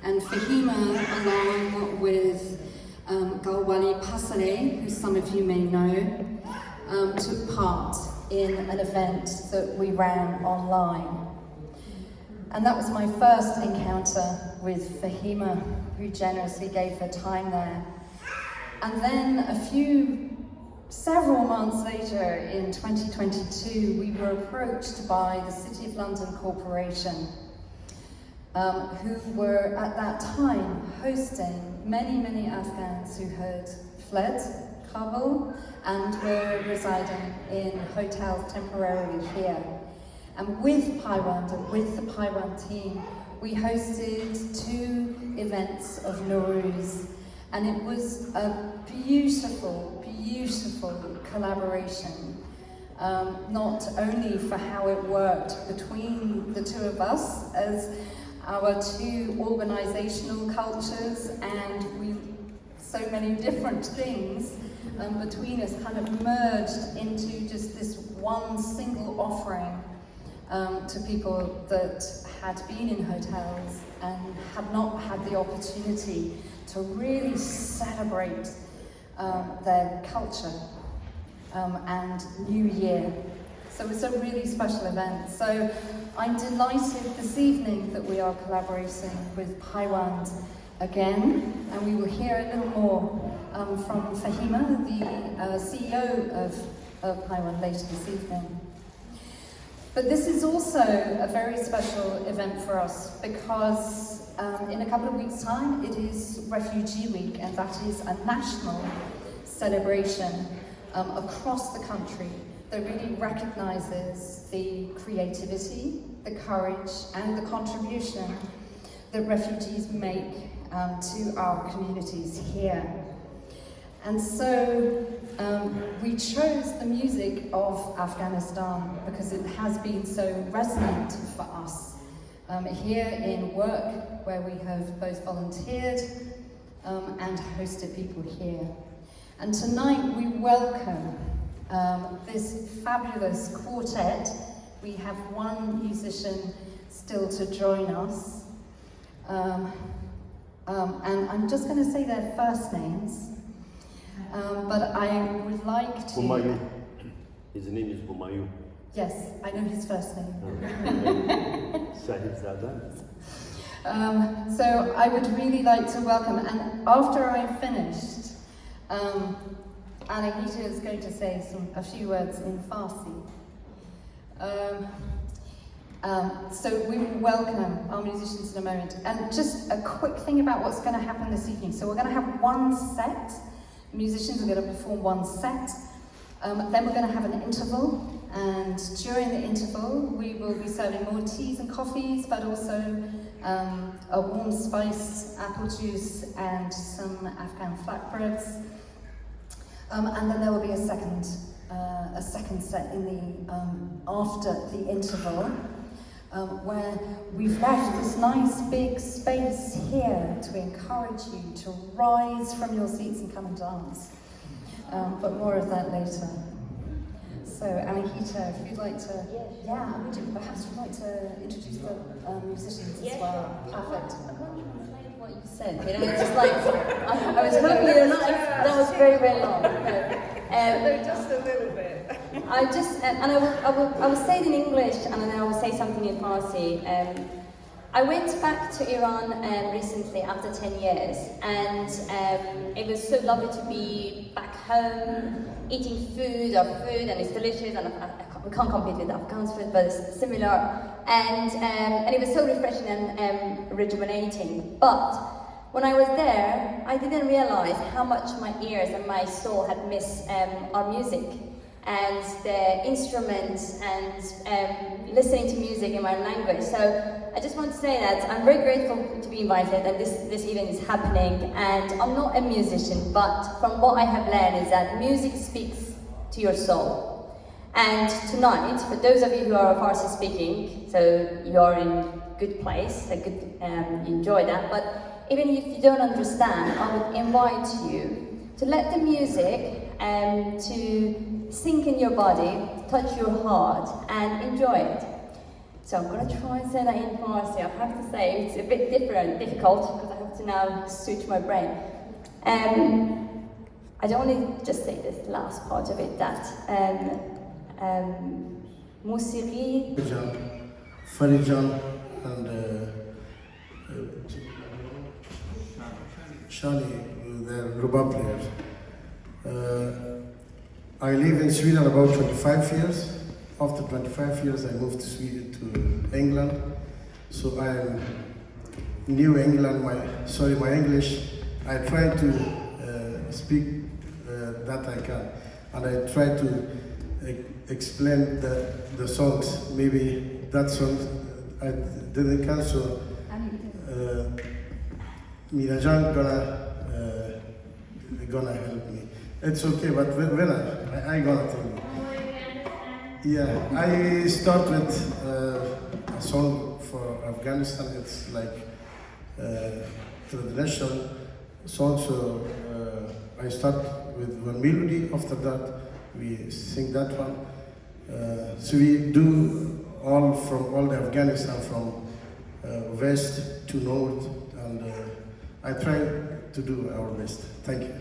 And Fahima, along with Galwali Pasare, who some of you may know, took part in an event that we ran online. And that was my first encounter with Fahima, who generously gave her time there. And then several months later, in 2022, we were approached by the City of London Corporation, who were at that time hosting many Afghans who had fled Kabul and were residing in hotels temporarily here. And with Paiwand and with the Paiwand team, we hosted 2 events of Nowruz, and it was a beautiful collaboration, not only for how it worked between the 2 of us as our 2 organizational cultures, and so many different things between us kind of merged into just this one single offering to people that had been in hotels and had not had the opportunity to really celebrate their culture and New Year. So it's a really special event. So I'm delighted this evening that we are collaborating with Paiwand again, and we will hear a little more from Fahima, the CEO of Paiwand, later this evening. But this is also a very special event for us because in a couple of weeks' time it is Refugee Week, and that is a national celebration across the country that really recognises the creativity, the courage and the contribution that refugees make to our communities here. And so we chose the music of Afghanistan because it has been so resonant for us here in work, where we have both volunteered and hosted people here. And tonight we welcome this fabulous quartet. We have 1 musician still to join us. And I'm just going to say their first names. But I would like to... Humayun. His name is Humayun. Yes, I know his first name. Sahib Zada. So I would really like to welcome, and after I'm finished, Anahita is going to say a few words in Farsi. So we will welcome our musicians in a moment. And just a quick thing about what's going to happen this evening. So we're going to have 1 set. Musicians are going to perform 1 set. Then we're going to have an interval. And during the interval, we will be serving more teas and coffees, but also a warm spiced apple juice and some Afghan flatbreads. And then there will be a second set in the after the interval, where we've left this nice big space here to encourage you to rise from your seats and come and dance. But more of that later. So Anahita, if you'd like to, would you perhaps like to introduce the musicians as well? Perfect. What you said, you know, it's just like I was hoping that was very long. Just a little bit. I will say it in English and then I will say something in Farsi. I went back to Iran recently after 10 years, and it was so lovely to be back home, eating our food, and it's delicious, and we can't compete with Afghan food, but it's similar, and it was so refreshing and rejuvenating. But when I was there, I didn't realize how much my ears and my soul had missed our music and the instruments and listening to music in my language. So I just want to say that I'm very grateful to be invited, and this event is happening. And I'm not a musician, but from what I have learned is that music speaks to your soul. And tonight, for those of you who are Farsi speaking, so you're in good place, you enjoy that. But even if you don't understand, I would invite you to let the music to sink in your body, touch your heart, and enjoy it. So I'm going to try and say that in Farsi. I have to say it's a bit difficult because I have to now switch my brain. I don't want to just say this last part of it, that Musiri. Farijan and Shani, they're Ruba players. I live in Sweden about 25 years. After 25 years, I moved to Sweden, to England. So I'm New England. My English. I try to speak that I can, and I try to explain the songs. Maybe that song I didn't can, so Mirajan gonna help me. It's okay, but when I gonna tell you. Yeah, I start with a song for Afghanistan. It's like traditional song, so I start with one melody. After that, we sing that one. So we do all from all the Afghanistan, from west to north, and I try to do our best. Thank you.